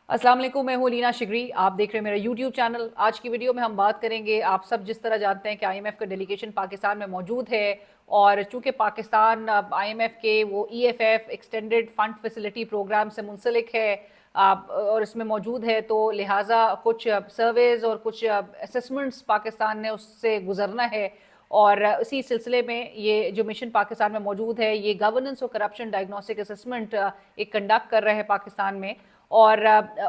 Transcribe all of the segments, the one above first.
अस्सलाम वालेकुम, मैं हूँ लीना शिगरी। आप देख रहे हैं मेरा यूट्यूब चैनल। आज की वीडियो में हम बात करेंगे, आप सब जिस तरह जानते हैं कि आईएमएफ का डेलीगेशन पाकिस्तान में मौजूद है, और चूंकि पाकिस्तान अब आईएमएफ के वो EFF extended fund facility programme से मुंसलिक है और इसमें मौजूद है, तो लिहाजा कुछ सर्वेज और कुछ असेसमेंट्स पाकिस्तान ने उससे गुजरना है। और इसी सिलसिले में ये जो मिशन पाकिस्तान में मौजूद है, ये गवर्नेंस और करप्शन डायग्नोस्टिक असेसमेंट एक कंडक्ट कर रहे हैं पाकिस्तान में। और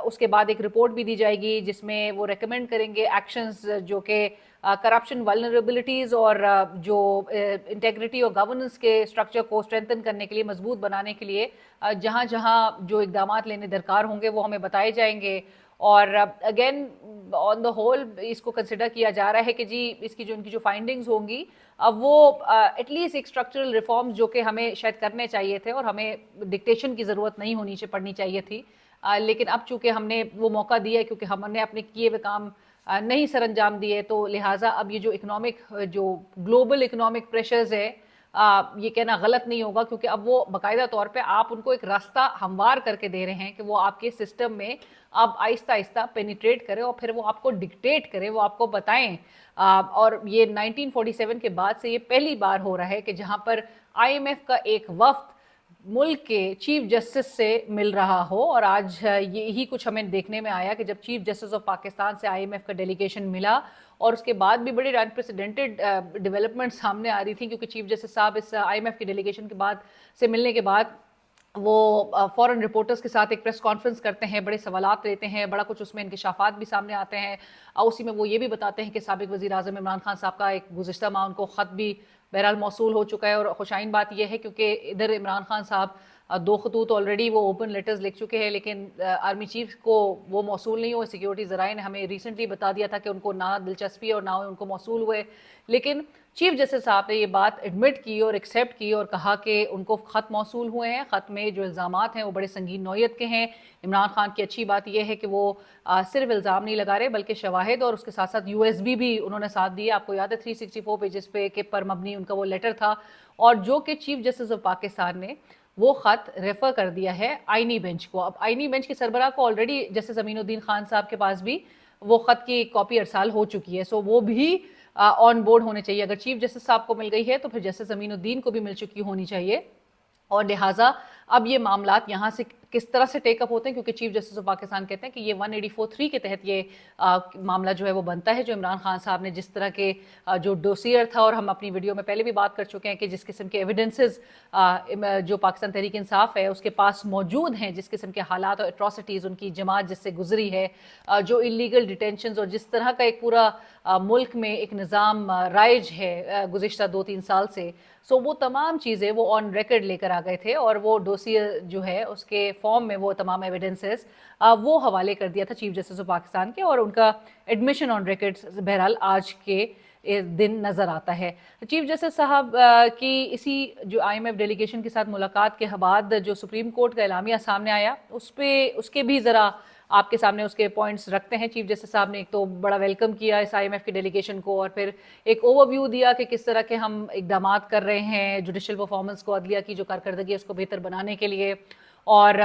उसके बाद एक रिपोर्ट भी दी जाएगी जिसमें वो रेकमेंड करेंगे एक्शंस जो कि करप्शन वल्नरेबिलिटीज़ और जो इंटेग्रिटी और गवर्नेंस के स्ट्रक्चर को स्ट्रेंथन करने के लिए, मजबूत बनाने के लिए जहाँ जहाँ जो इकदाम लेने दरकार होंगे वो हमें बताए जाएंगे। और अगेन ऑन द होल इसको कंसिडर किया जा रहा है कि जी इसकी जो इनकी जो फाइंडिंग्स होंगी, अब वो एटलीस्ट एक स्ट्रक्चरल रिफॉर्म्स जो कि हमें शायद करने चाहिए थे और हमें डिक्टेशन की ज़रूरत नहीं होनी पड़नी चाहिए थी। लेकिन अब चूंकि हमने वो मौका दिया है, क्योंकि हमने अपने किए हुए काम नहीं सर अंजाम दिए, तो लिहाजा अब ये जो इकोनॉमिक जो ग्लोबल इकोनॉमिक प्रेशर्स है, ये कहना गलत नहीं होगा, क्योंकि अब वो बाकायदा तौर पे आप उनको एक रास्ता हमवार करके दे रहे हैं कि वो आपके सिस्टम में अब आहिस्ता आहिस्ता पेनिट्रेट करें और फिर वो आपको डिक्टेट करें, वो आपको बताएं। और ये 1947 के बाद से ये पहली बार हो रहा है कि जहाँ पर आईएमएफ का एक वफ्द मुल्क के चीफ जस्टिस से मिल रहा हो। और आज यही कुछ हमें देखने में आया कि जब चीफ जस्टिस ऑफ पाकिस्तान से आईएमएफ का डेलीगेशन मिला, और उसके बाद भी बड़ी अनप्रेसिडेंटेड डेवलपमेंट सामने आ रही थी, क्योंकि चीफ जस्टिस साहब इस आईएमएफ के डेलीगेशन के बाद से मिलने के बाद वो फॉरेन रिपोर्टर्स के साथ एक प्रेस कॉन्फ्रेंस करते हैं, बड़े सवालात लेते हैं, बड़ा कुछ उसमें इंकशाफात भी सामने आते हैं। उसी में वो ये भी बताते हैं कि साबिक वज़ीर आज़म इमरान खान साहब का एक गुज़िश्ता माह उनको ख़त भी बहरहाल मौसूल हो चुका है। और खुशाइन बात यह है क्योंकि इधर इमरान खान साहब दो खतूत ऑलरेडी वो ओपन लेटर्स लिख चुके हैं, लेकिन आर्मी चीफ को वो मौसूल नहीं हुए। सिक्योरिटी ज़राए ने हमें रिसेंटली बता दिया था कि उनको ना दिलचस्पी और ना उनको मौसूल हुए, लेकिन चीफ जस्टिस साहब ने ये बात एडमिट की और एक्सेप्ट की और कहा कि उनको ख़त मौसूल हुए हैं। ख़त में जो इल्ज़ामात हैं वो बड़े संगीन नौयत के हैं। इमरान खान की अच्छी बात यह है कि वो सिर्फ इल्ज़ाम नहीं लगा रहे, बल्कि शवाहिद और उसके साथ साथ यूएसबी भी उन्होंने साथ दिए। आपको याद है 364 पेजेस पे के पर मबनी उनका वो लेटर था, और जो कि चीफ जस्टिस ऑफ पाकिस्तान ने वो ख़त रेफ़र कर दिया है आईनी बेंच को। अब आईनी बेंच के सरबराह को ऑलरेडी जस्टिस अमीनुद्दीन खान साहब के पास भी वो ख़त की कॉपी अरसाल हो चुकी है, सो वो भी ऑन बोर्ड होने चाहिए। अगर चीफ जस्टिस साहब को मिल गई है तो फिर जस्टिस अमीनुद्दीन को भी मिल चुकी होनी चाहिए। और लिहाजा अब ये मामलात यहाँ से किस तरह से टेकअप होते हैं, क्योंकि चीफ जस्टिस ऑफ पाकिस्तान कहते हैं कि ये 184(3) के तहत ये मामला जो है वो बनता है, जो इमरान खान साहब ने जिस तरह के जो डोसियर था, और हम अपनी वीडियो में पहले भी बात कर चुके हैं कि जिस किस्म के एविडेंसेस जो पाकिस्तान तहरीक इंसाफ है उसके पास मौजूद हैं, जिस किस्म के हालात और एट्रोसिटीज़ उनकी जमात जिससे गुजरी है, जो इलीगल डिटेंशन और जिस तरह का एक पूरा मुल्क में एक निज़ाम राइज है गुज़िश्ता 2-3 साल से, सो वो तमाम चीज़ें वो ऑन रिकॉर्ड लेकर आ गए थे, और वो डोसियर जो है उसके फॉर्म में वो तमाम एविडेंसेस वो हवाले कर दिया था चीफ जस्टिस ऑफ पाकिस्तान के, और उनका एडमिशन ऑन रिकॉर्ड बहरहाल आज के दिन नज़र आता है। चीफ जस्टिस साहब की इसी जो आईएमएफ डेलीगेशन के साथ मुलाकात के बाद जो सुप्रीम कोर्ट का एलामिया सामने आया, उसके भी ज़रा आपके सामने उसके पॉइंट्स रखते हैं। चीफ जस्टिस साहब ने एक तो बड़ा वेलकम किया इस आईएमएफ की डेलीगेशन को, और फिर एक ओवरव्यू दिया कि किस तरह के हम इकदाम कर रहे हैं जुडिशल परफॉर्मेंस को, अदलिया की जो कारकर्दगी है उसको बेहतर बनाने के लिए। और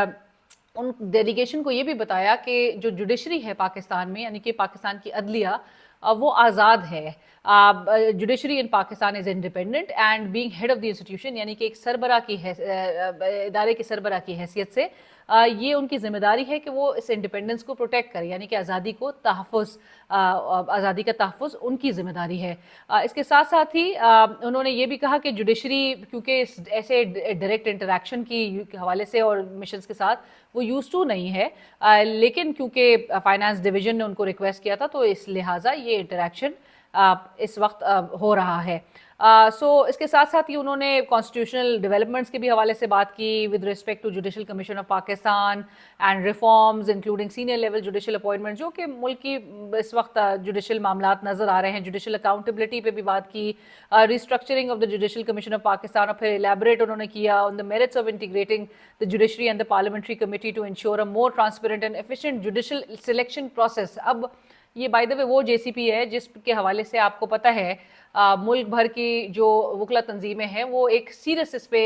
उन डेलीगेशन को ये भी बताया कि जो जुडिशरी है पाकिस्तान में, यानी कि पाकिस्तान की अदलिया, वो आज़ाद है। Judiciary in Pakistan is independent and being head of the institution, यानी कि एक सरबरा की इदारे के सरबरा की हैसियत से ये उनकी जिम्मेदारी है कि वो इस इंडिपेंडेंस को प्रोटेक्ट करें, यानी कि आज़ादी को तहफ़्फ़ुज़, आज़ादी का तहफ़्फ़ुज़ उनकी जिम्मेदारी है। इसके साथ साथ ही उन्होंने ये भी कहा कि जुडिशरी क्योंकि ऐसे डायरेक्ट इंटरेक्शन की हवाले से और मिशंस के साथ वो यूज़ टू नहीं है, लेकिन क्योंकि फाइनेंस डिवीज़न ने उनको रिक्वेस्ट किया था, तो इस लिहाजा ये इंटरेक्शन इस वक्त हो रहा है। सो इसके साथ साथ ही उन्होंने कॉन्स्टिट्यूशनल डेवलपमेंट्स के भी हवाले से बात की with respect to judicial commission of Pakistan and reforms including senior level judicial appointment, जो कि मुल्क की इस वक्त जुडिशल मामलात नज़र आ रहे हैं। जुडिशल अकाउंटेबिलिटी पे भी बात की, restructuring of the judicial commission of Pakistan, और फिर एलैबोरेट उन्होंने किया on the merits of integrating the judiciary and the parliamentary committee to ensure a more transparent and efficient judicial selection process. अब ये बाय द वे वो JCB है जिसके हवाले से आपको पता है मुल्क भर की जो वकला तंजीमें हैं वो एक सीरियस इस पे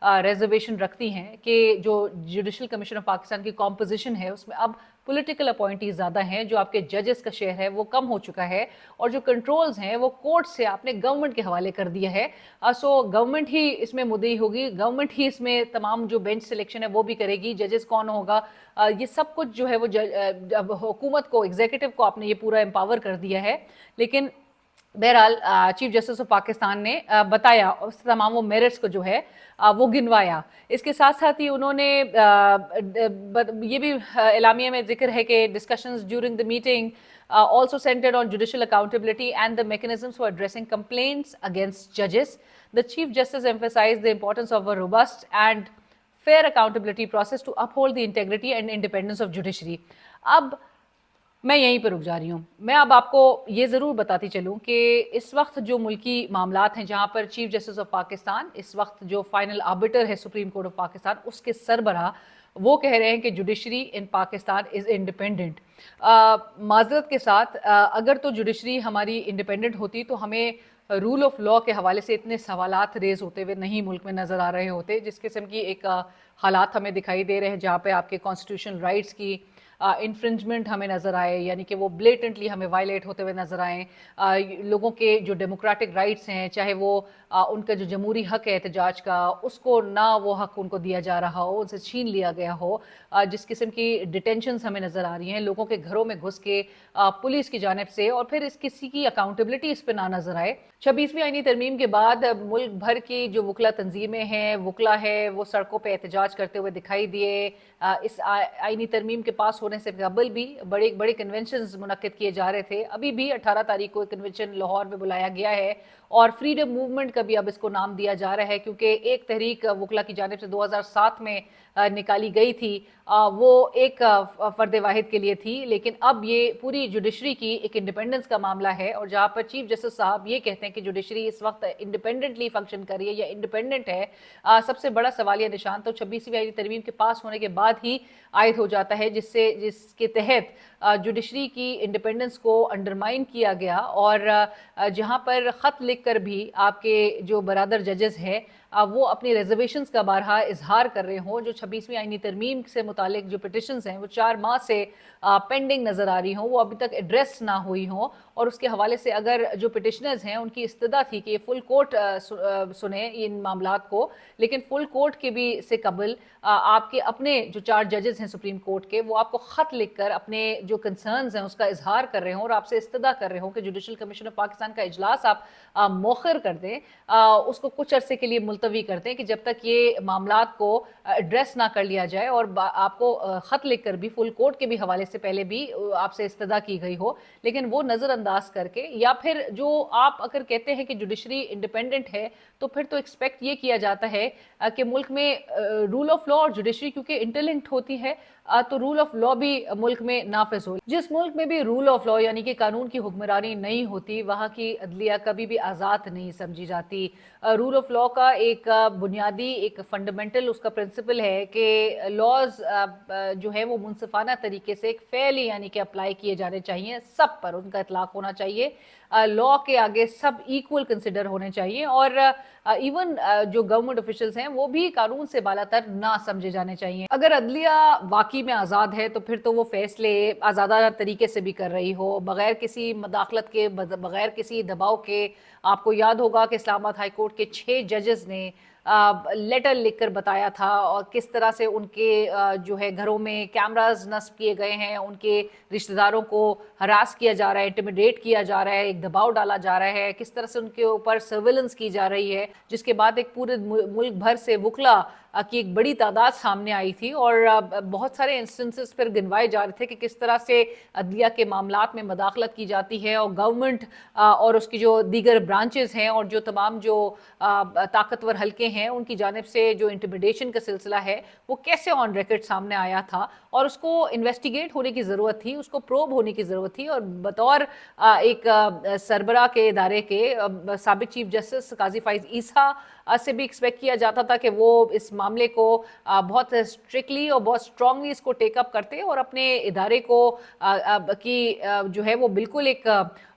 रिजर्वेशन रखती हैं कि जो जुडिशल कमीशन ऑफ पाकिस्तान की कॉम्पोजिशन है उसमें अब पॉलिटिकल अपॉइंटीज ज़्यादा हैं, जो आपके जजेस का शेयर है वो कम हो चुका है, और जो कंट्रोल्स हैं वो कोर्ट से आपने गवर्नमेंट के हवाले कर दिया है। सो गवर्नमेंट ही इसमें मुद्दई होगी, गवर्नमेंट ही इसमें तमाम जो बेंच सिलेक्शन है वो भी करेगी, जजेस कौन होगा, ये सब कुछ जो है वो अब हुकूमत को, एग्जीक्यूटिव को आपने ये पूरा एम्पावर कर दिया है। लेकिन बहरहाल चीफ जस्टिस ऑफ पाकिस्तान ने बताया उस तमाम वो मेरिट्स को जो है वो गिनवाया। इसके साथ साथ ही उन्होंने ये भी एलामिया में जिक्र है कि discussions during the meeting also centered on judicial accountability and the mechanisms for addressing complaints against judges. The Chief Justice emphasized the importance of a robust and fair accountability process to uphold the integrity and independence of judiciary. अब मैं यहीं पर रुक जा रही हूँ। मैं अब आपको ये ज़रूर बताती चलूँ कि इस वक्त जो मुल्की मामलात हैं, जहाँ पर चीफ जस्टिस ऑफ पाकिस्तान इस वक्त जो फाइनल आर्बिटर है सुप्रीम कोर्ट ऑफ पाकिस्तान, उसके सरबराह वो कह रहे हैं कि judiciary in Pakistan is independent. माजरत के साथ अगर तो जुडिशरी हमारी इंडिपेंडेंट होती तो हमें रूल ऑफ लॉ के हवाले से इतने सवालात रेज होते हुए नहीं मुल्क में नज़र आ रहे होते, जिस किस्म की एक हालात हमें दिखाई दे रहे हैं जहाँ पे आपके कॉन्स्टिट्यूशनल राइट्स की इन्फ्रिंजमेंट हमें नज़र आए, यानी कि वो ब्लेटेंटली हमें वायलेट होते हुए नज़र आए। लोगों के जो डेमोक्रेटिक राइट्स हैं, चाहे वो उनका जो जमहूरी हक है एहतजाज का, उसको ना वो हक उनको दिया जा रहा हो, उनसे छीन लिया गया हो। जिस किस्म की डिटेंशंस हमें नज़र आ रही हैं लोगों के घरों में घुस के पुलिस की जानिब से, और फिर इस किसी की अकाउंटेबिलिटी इस पर ना नज़र आए। 26वीं आईनी तरमीम के बाद मुल्क भर की जो वकला तंजीमें हैं, वकला है, वो सड़कों पर एहतजाज करते हुए दिखाई दिए। इस आईनी तरमीम के पास होने से कबल भी बड़े बड़े कन्वेंशंस मुनक्किद किए जा रहे थे। अभी भी 18 तारीख को एक कन्वेंशन लाहौर में बुलाया गया है, और फ्रीडम मूवमेंट का भी अब इसको नाम दिया जा रहा है, क्योंकि एक तहरीक वकला की जानिब से 2007 में निकाली गई थी, वो एक फ़र्द वाहिद के लिए थी। लेकिन अब ये पूरी जुडिशरी की एक इंडिपेंडेंस का मामला है, और जहाँ पर चीफ जस्टिस साहब ये कहते हैं कि जुडिशरी इस वक्त इंडिपेंडेंटली फंक्शन कर रही है या इंडिपेंडेंट है, सबसे बड़ा सवालिया निशान तो 26वीं आईनी तरमीम के पास होने के बाद ही आयद हो जाता है, जिसके तहत जुडिशरी की इंडिपेंडेंस को अंडरमाइन किया गया। और जहाँ पर ख़त लिख कर भी आपके जो बरादर जजेस हैं वो अपनी रिजर्वेशंस का बारहा इजहार कर रहे हों, जो 26वीं आईनी तरमीम से मुतालिक जो पिटिशंस हैं वो 4 माह से पेंडिंग नज़र आ रही हों, वो अभी तक एड्रेस ना हुई हों, और उसके हवाले से अगर जो पिटिशनर्स हैं उनकी इस्तदा थी कि ये फुल कोर्ट सुने इन मामलात को, लेकिन फुल कोर्ट के भी से कबल आपके अपने जो 4 जजेस हैं सुप्रीम कोर्ट के, वो आपको ख़त लिख कर अपने जो कंसर्न्स हैं उसका इजहार कर रहे हों और आपसे इस्तदा कर रहे हों कि जुडिशल कमीशन ऑफ पाकिस्तान का इजलास आप मौखर कर दें, उसको कुछ अरसे के लिए मुलतवी करते हैं कि जब तक ये मामलात को एड्रेस ना कर लिया जाए, और आपको ख़त लिख कर भी फुल कोर्ट के भी हवाले से पहले भी आपसे इस्तदा की गई हो, लेकिन वो नज़रअंदाज करके, या फिर जो आप अगर कहते हैं कि जुडिशरी इंडिपेंडेंट है तो फिर तो एक्सपेक्ट ये किया जाता है कि मुल्क में रूल ऑफ लॉ और जुडिशरी क्योंकि इंटरलिंक्ड होती है, तो रूल ऑफ लॉ भी मुल्क में नाफिज हो। जिस मुल्क में भी रूल ऑफ लॉ यानी कि कानून की हुक्मरानी नहीं होती, वहाँ की अदलिया कभी भी आज़ाद नहीं समझी जाती। रूल ऑफ लॉ का एक बुनियादी एक फंडामेंटल उसका प्रिंसिपल है कि लॉज जो है वो मुनसिफाना तरीके से एक फेयरली यानी कि अप्लाई किए जाने चाहिए, सब पर उनका इतलाक होना चाहिए, लॉ के आगे सब इक्वल कंसिडर होने चाहिए, और इवन जो गवर्नमेंट ऑफिशियल्स हैं वो भी कानून से बालातर ना समझे जाने चाहिए। अगर अदलिया वाकई में आज़ाद है तो फिर तो वो फैसले आज़ादाना तरीके से भी कर रही हो, बगैर किसी मदाखलत के, बगैर किसी दबाव के। आपको याद होगा कि इस्लामाबाद हाई कोर्ट के 6 जजेस ने लेटर लिखकर बताया था और किस तरह से उनके जो है घरों में कैमरास नस्ब किए गए हैं, उनके रिश्तेदारों को हरास किया जा रहा है, इंटिमिडेट किया जा रहा है, एक दबाव डाला जा रहा है, किस तरह से उनके ऊपर सर्विलेंस की जा रही है, जिसके बाद एक पूरे मुल्क भर से वकला की एक बड़ी तादाद सामने आई थी, और बहुत सारे इंस्टेंसेस पर गिनवाए जा रहे थे कि किस तरह से अदलिया के मामलात में मदाखलत की जाती है, और गवर्नमेंट और उसकी जो दीगर ब्रांचेस हैं और जो तमाम जो ताकतवर हल्के हैं उनकी जानिब से जो इंटिमिडेशन का सिलसिला है वो कैसे ऑन रिकॉर्ड सामने आया था, और उसको इन्वेस्टिगेट होने की ज़रूरत थी, उसको प्रोब होने की ज़रूरत थी। और बतौर एक सरबरा के इदारे के साबिक चीफ जस्टिस काजी फाइज ईसा से भी एक्सपेक्ट किया जाता था कि वो इस मामले को बहुत स्ट्रिक्टली और बहुत स्ट्रांगली इसको टेकअप करते और अपने इदारे को की जो है वो बिल्कुल एक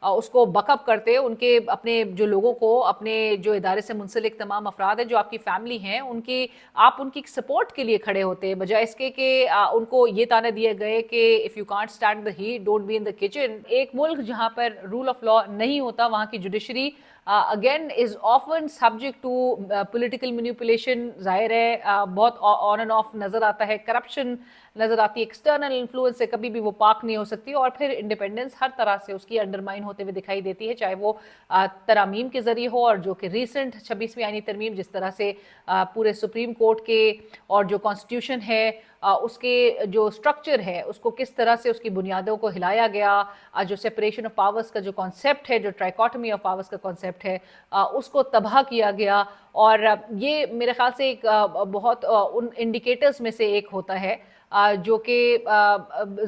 उसको बकअप करते, उनके अपने जो लोगों को, अपने जो इदारे से मुंसलिक तमाम अफराद हैं जो आपकी फैमिली हैं, उनकी आप उनकी सपोर्ट के लिए खड़े होते, बजाय इसके कि उनको ये ताने दिए गए कि if you can't stand the heat don't be in the kitchen. एक मुल्क जहां पर रूल ऑफ लॉ नहीं होता, वहां की judiciary again is often subject to political manipulation. जाहिर है बहुत ऑन एंड ऑफ नजर आता है, करप्शन नजर आती है, एक्सटर्नल इन्फ्लुएंस से कभी भी वो पाक नहीं हो सकती, और फिर इंडिपेंडेंस हर तरह से उसकी अंडरमाइन होते हुए दिखाई देती है, चाहे वो तरामीम के जरिए हो, और जो कि रिसेंट 26वीं आईनी तरमीम जिस तरह से पूरे सुप्रीम कोर्ट के और जो कॉन्स्टिट्यूशन है उसके जो स्ट्रक्चर है उसको किस तरह से उसकी बुनियादों को हिलाया गया, जो सेपरेशन ऑफ पावर्स का जो कॉन्सेप्ट है, जो ट्राइकोटमी ऑफ पावर्स का कॉन्सेप्ट है, उसको तबाह किया गया। और ये मेरे ख्याल से एक बहुत उन इंडिकेटर्स में से एक होता है जो कि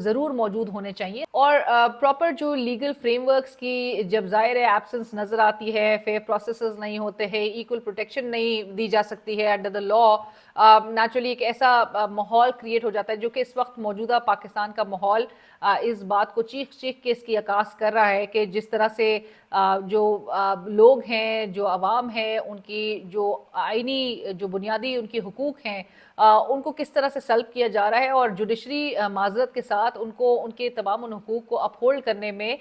ज़रूर मौजूद होने चाहिए। और प्रॉपर जो लीगल फ्रेमवर्क्स की जब ज़ाहिर है एब्सेंस नज़र आती है, फेयर प्रोसेसेस नहीं होते हैं, इक्वल प्रोटेक्शन नहीं दी जा सकती है अंडर द लॉ, नेचुरली एक ऐसा माहौल क्रिएट हो जाता है जो कि इस वक्त मौजूदा पाकिस्तान का माहौल इस बात को चीख चीख के इसकी अकास कर रहा है कि जिस तरह से जो लोग हैं, जो अवाम है, उनकी जो आइनी जो बुनियादी उनकी हुकूक हैं उनको किस तरह से सल्ब किया जा रहा है, और जुडिशरी माजरत के साथ उनको उनके तमाम उन हुकूक को अपहोल्ड करने में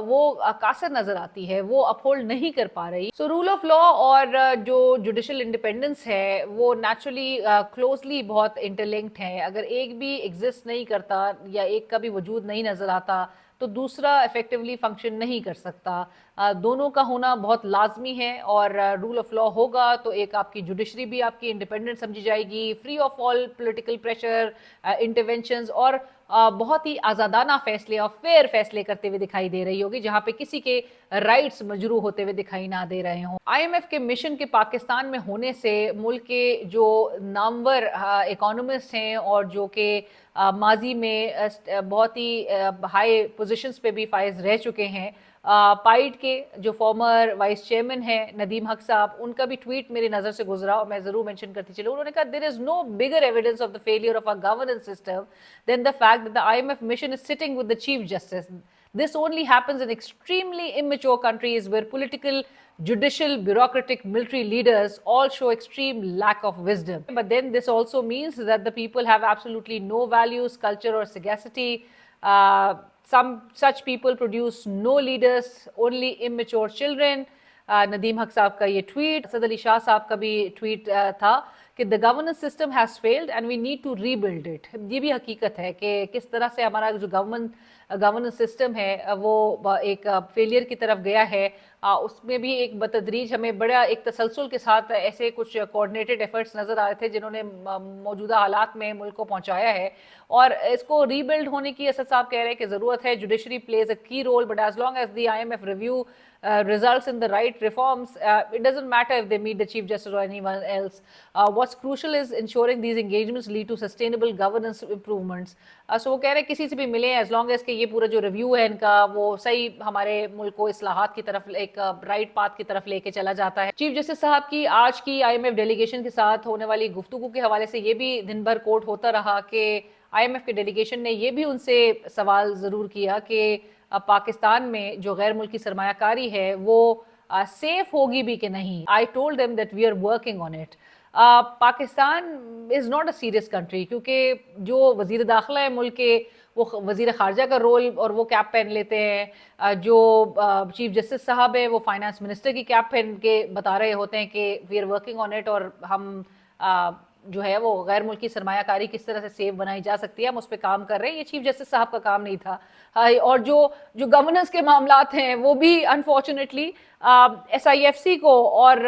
वो कासर नज़र आती है, वो अपहोल्ड नहीं कर पा रही। सो रूल ऑफ लॉ और जो जुडिशल इंडिपेंडेंस है वो नेचुरली क्लोजली बहुत इंटरलिंक्ड है। अगर एक भी एग्जिस्ट नहीं करता या एक का भी वजूद नहीं नज़र आता तो दूसरा इफेक्टिवली फंक्शन नहीं कर सकता। दोनों का होना बहुत लाजमी है, और रूल ऑफ लॉ होगा तो एक आपकी जुडिशरी भी आपकी इंडिपेंडेंट समझी जाएगी, free of all political pressure, interventions, और बहुत ही आज़ादाना फैसले और फेयर फैसले करते हुए दिखाई दे रही होगी, जहां पे किसी के राइट्स मजरू होते हुए दिखाई ना दे रहे हों। IMF के मिशन के पाकिस्तान में होने से मुल्क के जो नामवर इकोनॉमिस्ट हैं और जो कि माजी में बहुत ही हाई पोजीशंस पे भी फाइज रह चुके हैं, पाइड के जो फॉर्मर वाइस चेयरमैन हैं नदीम हक साहब, उनका भी ट्वीट मेरी नज़र से गुजरा और मैं ज़रूर मेंशन करती चलूँ। उन्होंने कहा there is no bigger evidence of the failure of a governance system than the fact that the IMF mission is sitting with the chief justice. This only happens in extremely immature countries where political, judicial, bureaucratic, military leaders all show extreme lack of wisdom. But then this also means that the people have absolutely no values, culture, or sagacity. Some such people produce no leaders, only immature children. Nadeem हक साहब का ये tweet, Asad Ali Shah साहब का भी tweet था कि the governance system has failed and we need to rebuild it. ये भी हकीकत है कि किस तरह से हमारा जो गवर्नेंस सिस्टम है वो एक फेलियर की तरफ गया है। उसमें भी एक बतदरीज हमें बड़ा एक तसलसल के साथ ऐसे कुछ कोऑर्डिनेटेड एफर्ट्स नज़र आ रहे थे जिन्होंने मौजूदा हालात में मुल्क को पहुंचाया है, और इसको रीबिल्ड होने की असद साहब कह रहे हैं कि ज़रूरत है। Judiciary plays a key role, but as long as the IMF review results in the right reforms, it doesn't matter if they meet the Chief Justice or anyone else. What's crucial is ensuring these engagements lead to sustainable governance improvements. So वो कह रहे हैं किसी से भी मिले, as long as कि ये पूरा जो रिव्यू है इनका वो सही हमारे मुल्क को इस्लाहात की तरफ एक राइट पाथ की तरफ लेके चला जाता है। चीफ जस्टिस साहब की आज की IMF डेलीगेशन के साथ होने वाली गुफ्तगू के हवाले से ये भी दिन भर कोट होता रहा कि IMF के डेलीगेशन ने ये भी उनसे सवाल ज़रूर किया कि पाकिस्तान में जो गैर मुल्की सरमायाकारी है वो सेफ होगी भी कि नहीं। I told them that we are working on it. Pakistan is not a serious country, क्योंकि जो वज़ीर दाखिला है मुल्क के वो वज़ीर ख़ारजा का रोल और वो कैप पहन लेते हैं, जो चीफ जस्टिस साहब है वो फाइनेंस मिनिस्टर की कैप पहन के बता रहे होते हैं कि we are working on it, और हम जो है वो गैर मुल्की सरमायाकारी किस तरह से सेफ बनाई जा सकती है हम उस पर काम कर रहे हैं। ये चीफ जस्टिस साहब का काम नहीं था। और जो गवर्नेंस के मामलात हैं वो भी अनफॉर्चुनेटली SIFC को और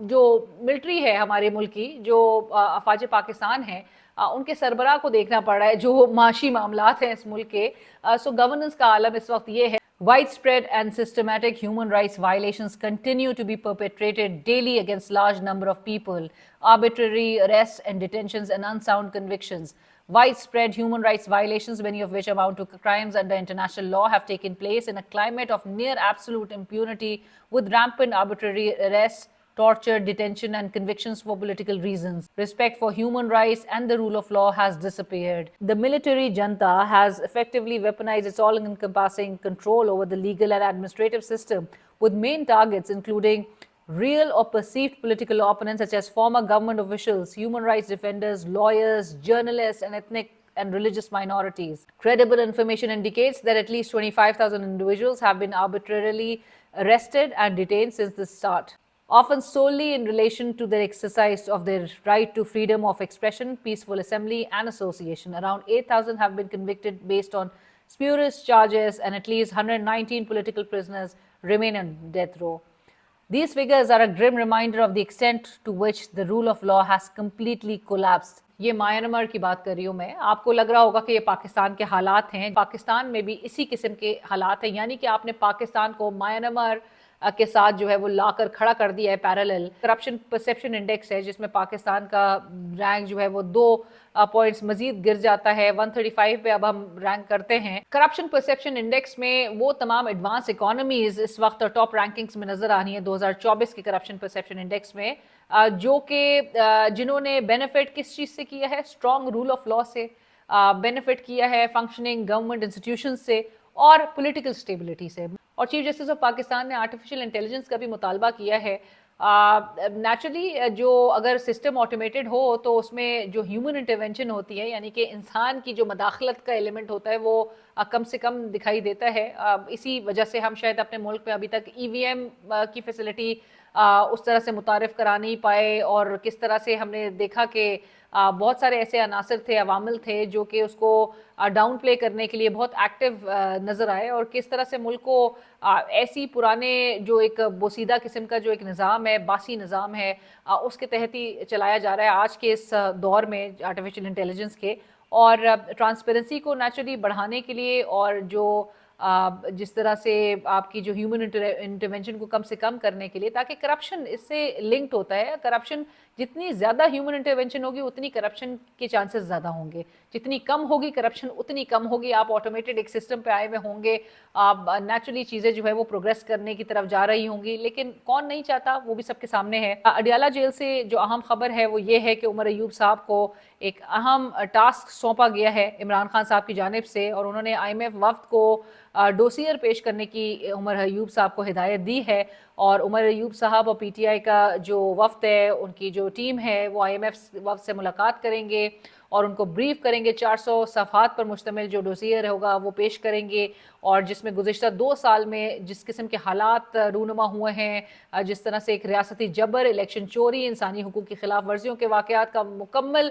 जो मिलिट्री है हमारे मुल्क की, जो अफवाज पाकिस्तान है, उनके सरबराह को देखना पड़ रहा है जो माशी मामलात हैं इस मुल्क के। सो गवर्नेंस का आलम इस वक्त ये है। Widespread and systematic human rights violations continue to be perpetrated daily against large number of people. Arbitrary arrests and detentions and unsound convictions. Widespread human rights violations, many of which amount to crimes under international law, have taken place in a climate of near absolute impunity, with rampant arbitrary arrests, torture, detention, and convictions for political reasons. Respect for human rights and the rule of law has disappeared. The military junta has effectively weaponized its all-encompassing control over the legal and administrative system, with main targets including real or perceived political opponents such as former government officials, human rights defenders, lawyers, journalists, and ethnic and religious minorities. Credible information indicates that at least 25,000 individuals have been arbitrarily arrested and detained since the start, often solely in relation to their exercise of their right to freedom of expression, peaceful assembly, and association. Around 8,000 have been convicted based on spurious charges, and at least 119 political prisoners remain on death row. These figures are a grim reminder of the extent to which the rule of law has completely collapsed. یہ Myanmar کی بات کر رہی ہوں میں. آپ کو لگ رہا ہوگا کہ یہ پاکستان کے حالات ہیں. پاکستان میں بھی اسی قسم کے حالات ہیں, یعنی کہ آپ نے پاکستان کو म्यांमार کے ساتھ جو ہے وہ لا کر کھڑا کر دیا ہے پیرالل. کرپشن پرسیپشن انڈیکس ہے جس میں پاکستان کا رینک جو ہے وہ 2 پوائنٹس مزید گر جاتا ہے. 135 پہ اب ہم رینک کرتے ہیں. کرپشن پرسیپشن انڈیکس میں وہ تمام ایڈوانس اکانومیز اس وقت ٹاپ رینکنگز میں نظر آنی ہے 2024 کے کرپشن پرسیپشن انڈیکس میں, جو کہ جنہوں نے بینیفٹ کس چیز سے کیا ہے, اسٹرانگ رول آف لا سے بینیفٹ کیا ہے, فنکشننگ گورنمنٹ انسٹیٹیوشن سے اور پولیٹیکل اسٹیبلٹی سے. اور چیف جسٹس آف پاکستان نے آرٹیفیشل انٹیلیجنس کا بھی مطالبہ کیا ہے. نیچرلی جو اگر سسٹم آٹومیٹڈ ہو تو اس میں جو ہیومن انٹرونشن ہوتی ہے, یعنی کہ انسان کی جو مداخلت کا ایلیمنٹ ہوتا ہے, وہ کم سے کم دکھائی دیتا ہے. اسی وجہ سے ہم شاید اپنے ملک میں ابھی تک EVM کی فیسلٹی اس طرح سے متعارف کرا نہیں پائے, اور کس طرح سے ہم نے دیکھا کہ بہت سارے ایسے عناصر تھے, عوامل تھے جو کہ اس کو ڈاؤن پلے کرنے کے لیے بہت ایکٹیو نظر آئے, اور کس طرح سے ملک کو ایسی پرانے جو ایک بوسیدہ قسم کا جو ایک نظام ہے, باسی نظام ہے, اس کے تحت ہی چلایا جا رہا ہے آج کے اس دور میں آرٹیفیشل انٹیلیجنس کے. اور ٹرانسپیرنسی کو نیچرلی بڑھانے کے لیے, اور جو جس طرح سے آپ کی جو ہیومن انٹرونشن کو کم سے کم کرنے کے لیے, تاکہ کرپشن اس سے لنکڈ ہوتا ہے. کرپشن جتنی زیادہ ہیومن انٹرونشن ہوگی اتنی کرپشن کے چانسز زیادہ ہوں گے, جتنی کم ہوگی کرپشن اتنی کم ہوگی. آپ آٹومیٹڈ ایک سسٹم پہ آئے ہوئے ہوں گے, نیچرلی چیزیں جو ہے وہ پروگریس کرنے کی طرف جا رہی ہوں گی, لیکن کون نہیں چاہتا, وہ بھی سب کے سامنے ہے. اڈیالہ جیل سے جو اہم خبر ہے وہ یہ ہے کہ عمر ایوب صاحب کو ایک اہم ٹاسک سونپا گیا ہے عمران خان صاحب کی جانب سے, اور انہوں نے IMF وفد کو ڈوسیئر پیش کرنے کی عمر ایوب صاحب کو ہدایت دی ہے. اور عمر ایوب صاحب اور PTI کا جو وفد ہے, ان کی جو ٹیم ہے, وہ IMF وفد سے ملاقات کریں گے اور ان کو بریف کریں گے. 400 صفحات پر مشتمل جو ڈوسیئر ہوگا وہ پیش کریں گے, اور جس میں گزشتہ 2 سال میں جس قسم کے حالات رونما ہوئے ہیں, جس طرح سے ایک ریاستی جبر, الیکشن چوری, انسانی حقوق کی خلاف ورزیوں کے واقعات کا مکمل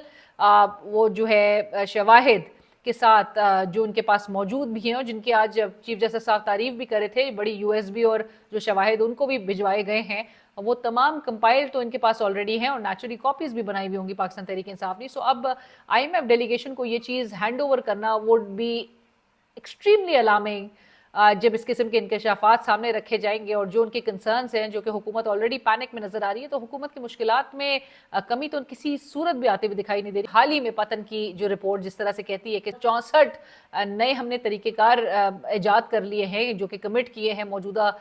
وہ جو ہے شواہد کے ساتھ جو ان کے پاس موجود بھی ہیں, اور جن کی آج چیف جسٹس صاحب تعریف بھی کرے تھے, بڑی USB اور جو شواہد ان کو بھی بھجوائے گئے ہیں, وہ تمام کمپائل تو ان کے پاس آلریڈی ہیں, اور نیچرلی کاپیز بھی بنائی ہوئی ہوں گی پاکستان تحریک انصاف نے. سو اب IMF ڈیلیگیشن کو یہ چیز ہینڈ اوور کرنا ووڈ بی ایکسٹریملی الارمنگ جب اس قسم کے انکشافات سامنے رکھے جائیں گے, اور جو ان کے کنسرنز ہیں, جو کہ حکومت آلریڈی پینک میں نظر آ رہی ہے, تو حکومت کی مشکلات میں کمی تو کسی صورت بھی آتے ہوئے دکھائی نہیں دے رہی. حال ہی میں پتن کی جو رپورٹ جس طرح سے کہتی ہے کہ 64 نئے ہم نے طریقہ کار ایجاد کر لیے ہیں, جو کہ کمٹ کیے ہیں موجودہ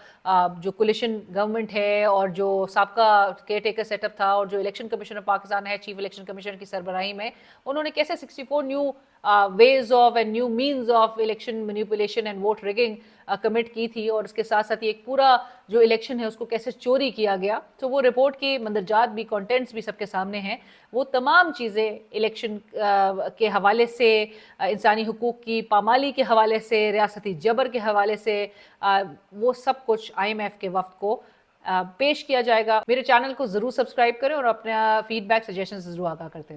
جو کولیشن گورنمنٹ ہے, اور جو سابقہ کیئر ٹیکر سیٹ اپ تھا, اور جو الیکشن کمیشن آف پاکستان ہے چیف الیکشن کمیشن کی سربراہی میں, انہوں نے کیسے 64 new ways of and new means of election manipulation and vote rigging commit کی تھی, اور اس کے ساتھ ساتھ ایک پورا جو الیکشن ہے اس کو کیسے چوری کیا گیا. تو وہ رپورٹ کے مندرجات بھی, کانٹینٹس بھی سب کے سامنے ہیں. وہ تمام چیزیں الیکشن کے حوالے سے, انسانی حقوق کی پامالی کے حوالے سے, ریاستی جبر کے حوالے سے, وہ سب کچھ IMF کے وفد کو پیش کیا جائے گا. میرے چینل کو ضرور سبسکرائب کریں اور اپنا فیڈ بیک سجیشن ضرور آگاہ کرتے ہیں.